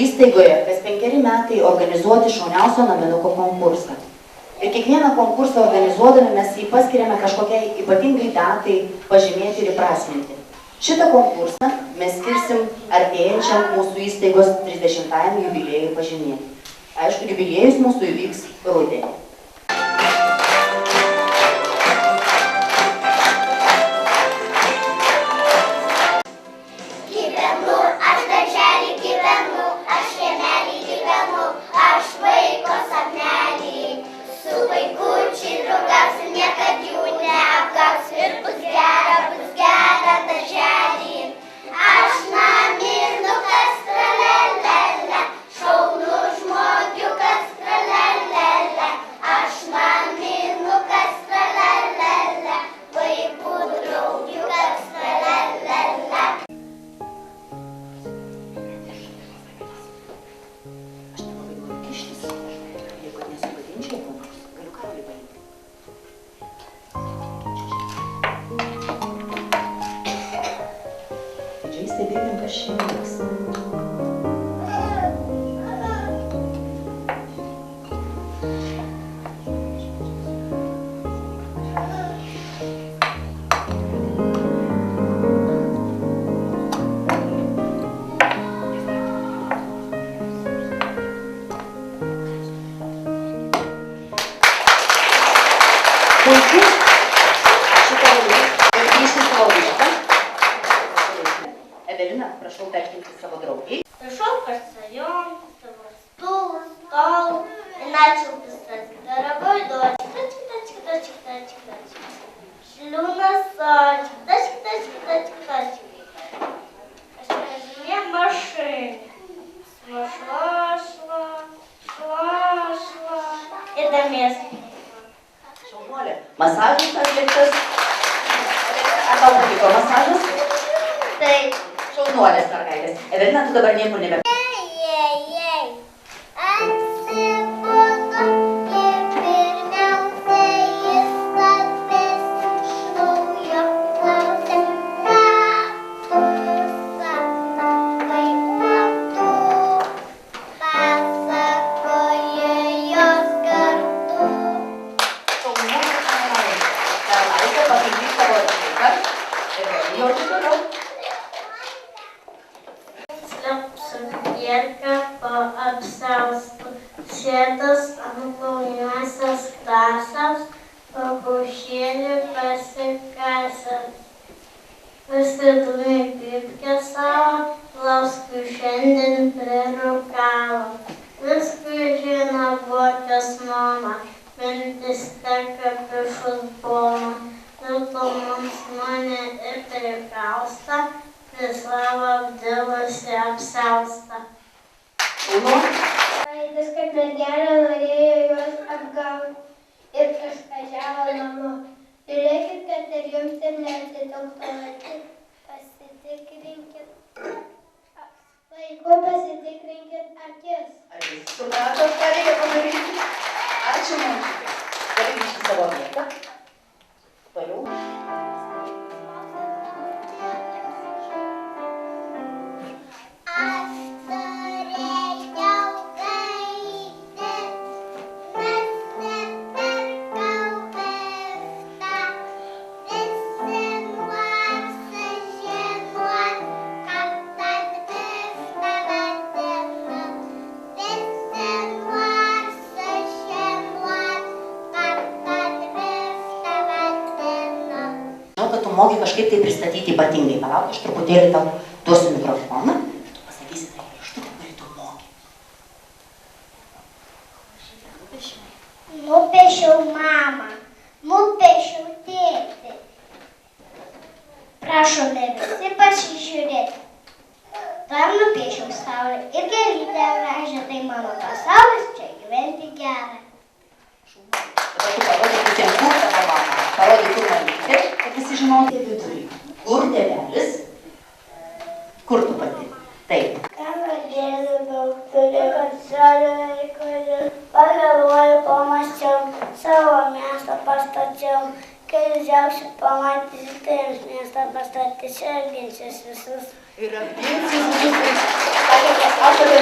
įstaigoje kas 5 metai organizuoti šauniausio naminuko konkursą. Ir kiekvieną konkursą organizuodami mes jį paskiriame kažkokiai ypatingai datai pažymėti ir įprasminti. Šitą konkursą mes skirsim artėjančiam mūsų įstaigos 30-ajam jubiliejui pažymėti. Aišku, jubiliejus mūsų įvyks rudenį. Stebėkim, kas šiandien vyksta. Puiku. Šitą vadinį grįžti savo vietą. Evelina, prašau perkelti savo draugiai. Пришел почтальон, стул, стол и начал писать. Дорогой дочь, тачки. Шлю на садик, тачки. А через мне машина. Шла. И до места. Šaunuolė, masažas atliktas. Ar tau patiko masažas? Taip. Šaunuolės mergaitės. Evelina, tu dabar niekur nebe... Apsiaustu sėdas ant naujasios klasės, pabušėlį pasikasęs. Pasidūmė pypkę savo, lauskui šiandien prirūkavo. Viskui žino vokės mama, mintis teka pišus bona. Dėl to mums mane ir prikausta, prie savo apdilusi apsiaustą. Praeitis, kad mergelė norėjo juos apgauti ir išvažiavo namo. Žiūrėkit, kad ir jums ir neatsitiktų, pasitikrinkit laiku, pasitikrinkit akis. Ar jūs supratot, ką reikia padaryti? Ačiū, močiutė. Gali grįžti savo vietą. Toliau. Moki kažkaip tai pristatyti ypatingai. Palauk, aš truputėlį tau duosiu mikrofoną. Tu pasakysi tai raštuką, kurį tu moki. Nupiešiau mamą, nupiešiau tėtį. Prašome visi pasižiūrėti. Tam nupiešiau saulę ir gėlytę gražią, tai mano pasaulis čia gyventi gera. Dabar tu parodyk visiems, kur tavo mama. Parodyk, kur mamytė, kad visi žinotų vidurį. Kur tėvelis? Kur tu pati? Taip. Kanadėlių daug turi, kad žalių reikalų. Pagalvoju, pamačiau, savo miestą pastačiau. Kai didžiausiai pamatysi, tai jums miestą pastatysiu ir ginsis visus. Ir apginsis visus. Aš apie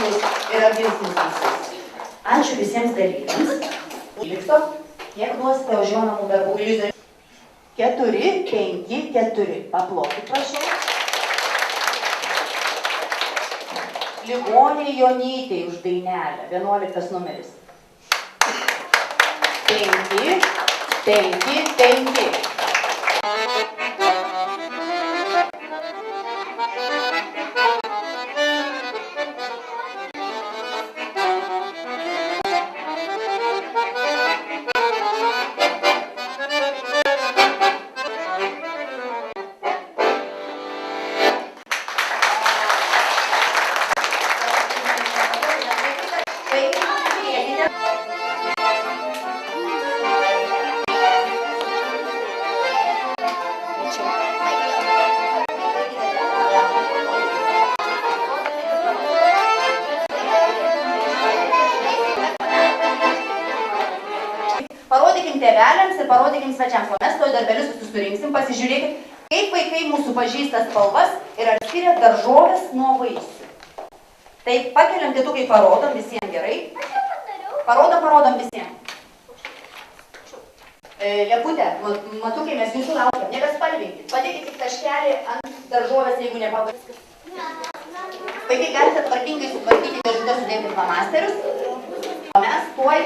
egzaminus ir apginsim visus. Ačiū visiems dalyviams. Likto, kiek duosite už jo namų darbų? 4, 5, 4. Paplokit, prašau. Ligoniai Jonytei už dainelę. 11 numeris. 5, 5, 5. Parodykim tėveliams ir parodykim svečiams, o mes toj darbelius susirinksim, pasižiūrėkit, kaip vaikai mūsų pažįsta spalvas ir atskiria daržovės nuo vaisių. Tai pakeliam tėtukai, parodom visiems gerai. Parodom visiems. Lieputė, matukai, mes jūsų laukiam, nebespalvinkit. Padėkit tik taškelį ant daržovės, jeigu nepavadskit. Vaikai galite tvarkingai sutvarkyti dėžutę, sudėti flomasterius, o mes tuoj...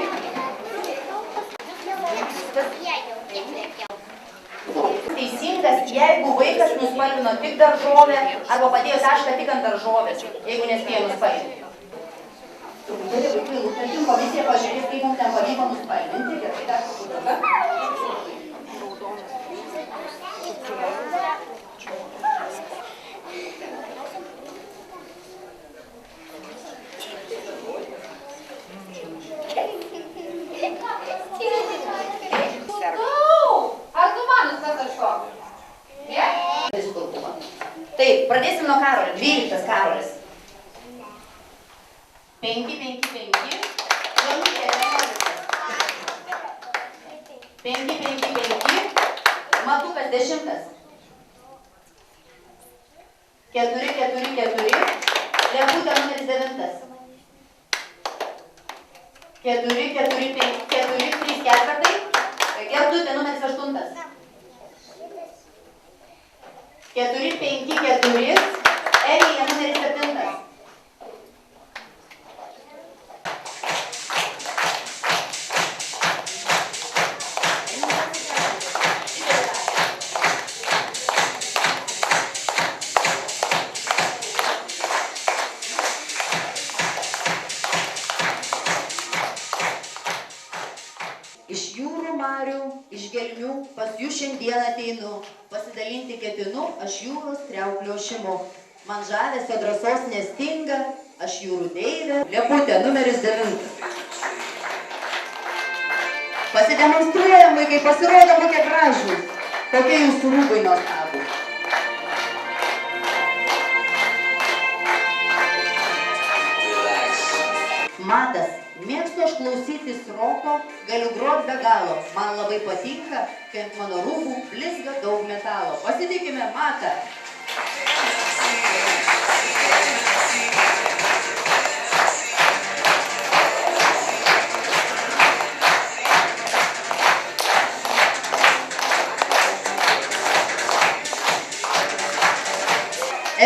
Teisingas, jeigu vaikas nuspalvino tik daržovę arba padėjo tašką tik ant daržovės, jeigu nespėjo nuspalvinti. Truputėlį vaikai lūktelkim, komisija pažiūrės, kaip mums ten pavyko nuspalvinti. Gerai, dar truputuką. Taip, pradėsim nuo Karolio. 12 Karolis. 5, 5, 5. Jonutė, 5, 5, 5. Matukas 10. 4, 4, 4. Lieputė numeris 9. 4, 4, 5, 4, 3, 4. Gertutė numeris 8. 4, 5, 4, Emilija numeris 7. Iš jūrų marių, iš gelmių, pas jus šiandien ateinu. Pasidalinti ketinu, aš jūros kriauklio ošimu. Man žavesio drąsos nestinga, aš jūrų deivė. Lieputė, numeris 9. Pasidemonstruojam, vaikai, pasirodom, kokie gražūs. Kokie jūsų rūbai nuostabūs. Matas, mėgstu aš klausytis roko, galiu grot be galo. Man labai patinka, kai ant mano rūbų blizga daug metalo. Pasitikime Matą.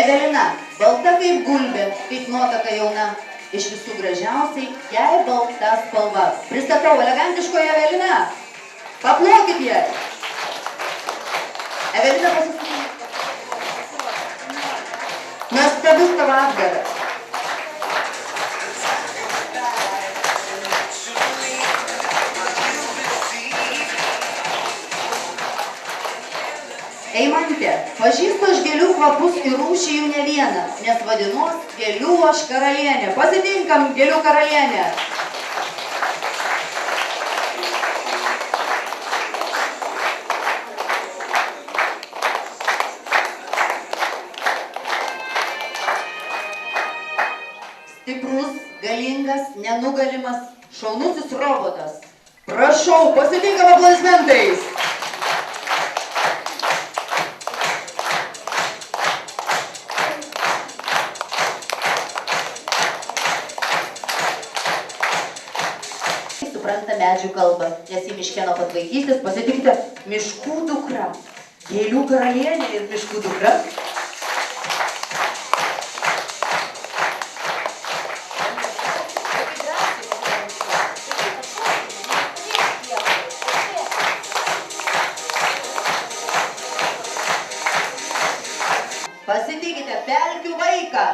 Evelina, balta kaip gulbė, kaip nuotaka jauna. Iš visų gražiausiai, jai balta spalva. Pristatau elegantiškoje Evelina. Paplokit jai. Evelina pasisakė. Nuostabus tavo apgaras. Eimantė, pažįstu aš gėlių kvapus ir rūšį jų ne vieną, nes vadinuos gėlių aš karalienė. Pasitinkam gėlių karalienę. Stiprus, galingas, nenugalimas, šaunusis robotas. Prašau, pasitinkam aplodismentais. supranta medžių kalbą, nes į miške nuo pat vaikystės. Pasitikite, miškų dukra, gėlių karalienė ir miškų dukra. Pasitikite, pelkių vaiką.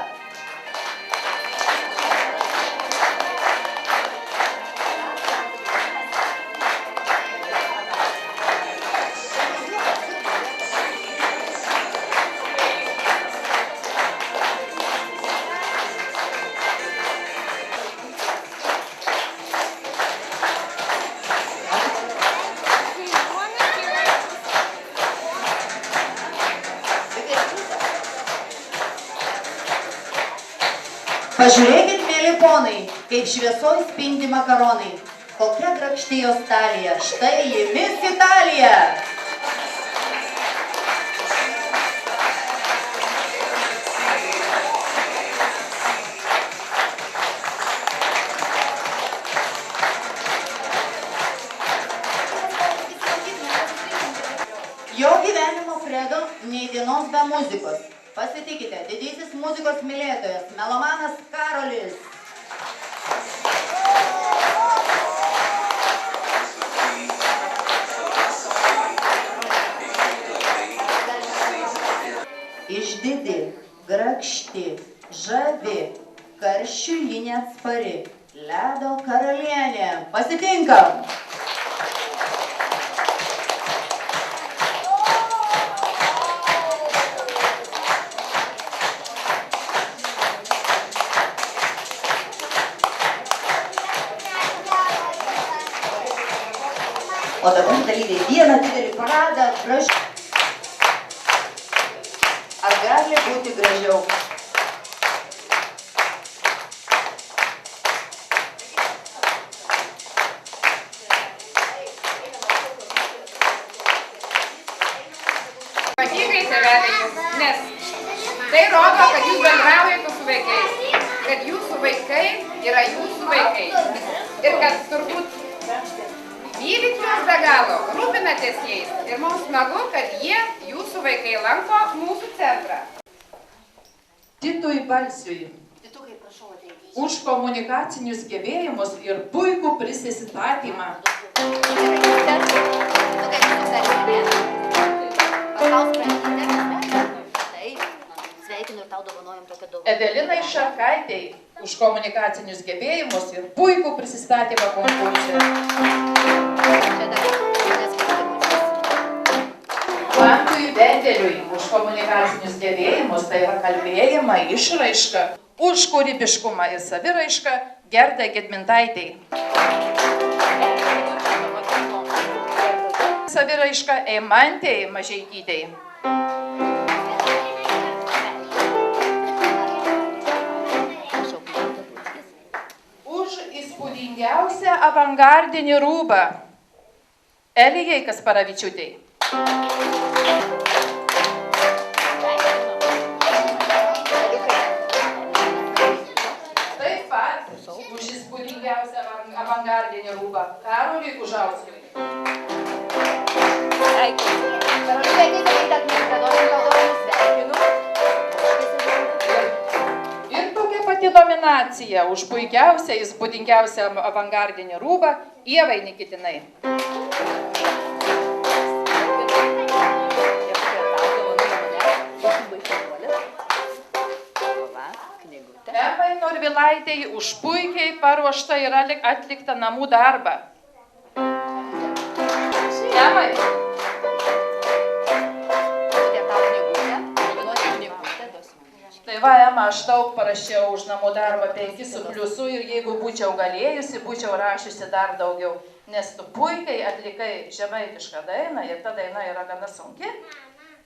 Pažiūrėkit, mėly ponai, kaip šviesoj spindi makaronai. Kokia grakšti jos talija. Štai ji, Miss Italija. Jo gyvenimo Fredo nei dienos be muzikos. Pasitikite, didysis muzikos mylėtojas, melomanas Karolis. Išdidi, grakšti, žavi, karščių ji neatspari, ledo karalienė. Pasitinkam! O dabar dalyviai vieną didelį paradą gražiau. Ar gali būti gražiau? Ypatingai tėveliai, nes tai rodo, kad jūs bendraujate su vaikais, kad jūsų vaikai yra jūsų vaikai ir kad turbūt mylit juos be galo, rūpinatės jais ir mums smagu, kad jie, jūsų vaikai, lanko mūsų centrą. Titui Balsiui už komunikacinius gebėjimus ir puikų prisistatymą. Evelinai Šarkaitei už komunikacinius gebėjimus ir puikų prisistatymą konkursui. Mantui Vendeliui už komunikacinius gebėjimus, tai yra kalbėjimą, išraišką, už kūrybiškumą ir saviraišką Gerdai Gedmintaitei. Saviraišką Eimantei Mažeikytei. Už įspūdingiausią avangardinį rūbą Elijai Kasparavičiūtei. Taip pat už įspūdingiausią avangardinį rūbą Karoliui Gužauskui. Ir tokia pati nominacija už puikiausią, įspūdingiausią avangardinį rūbą Ievai Nikitinai. Evai Norvilaitei už puikiai paruoštą ir atliktą namų darbą. Evai. Tai va, Ema, aš tau parašiau už namų darbą 5 su pliusu ir jeigu būčiau galėjusi, būčiau rašiusi dar daugiau. Nes tu puikiai atlikai žemaitišką dainą ir ta daina yra gana sunki,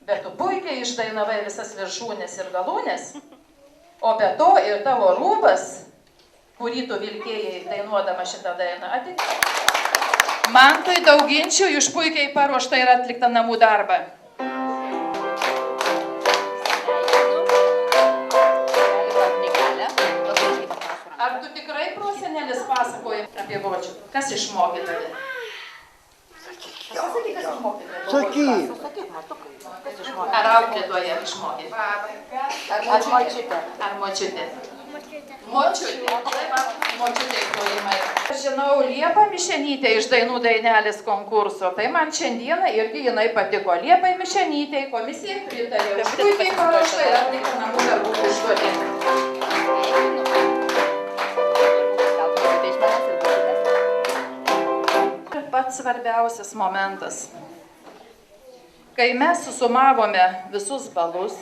bet tu puikiai išdainavai visas viršūnės ir galūnės. O be to ir tavo rūbas, kurį tu vilkėjai dainuodama šitą dainą, atitinka. Mantui Dauginčiui už puikiai paruoštą ir atliktą namų darbą. Ar tu tikrai prosenelis pasakoji apie bočių? Kas išmokė tave? Pasakyk, kas išmokė tave? Sakyk. Ar auklėtoja išmokė? Ar močiutė? Ar močiutė? Močiutė. Tai va, močiutė plojimai. Aš žinau Liepą Mišenytę iš dainų dainelės konkurso. Tai man šiandieną irgi jinai patiko. Liepai Mišenytei komisija pritarė. Puikiai paruošta ir atliko namų darbų užduotį. Pats svarbiausias momentas. Kai mes susumavome visus balus,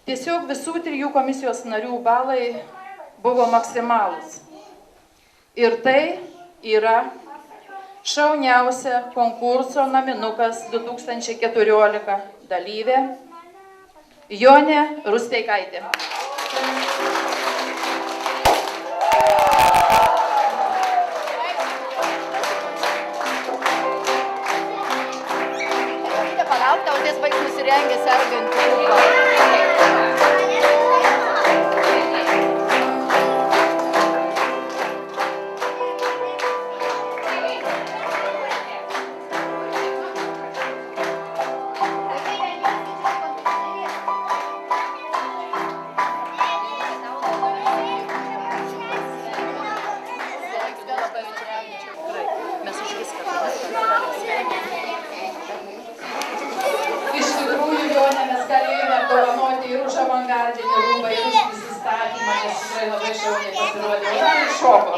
tiesiog visų 3 komisijos narių balai buvo maksimalūs. Ir tai yra šauniausia konkurso naminukas 2014 dalyvė Jonė Rusteikaitė. Tautės vaikus nusirengė sergantį. Mes už viską. Iš tikrųjų, Jonė, mes galėjome apdovanoti ir už avangardinį rūbą, ir už prisistatymą, nes tikrai labai šauniai pasirodė. O dar iššoko.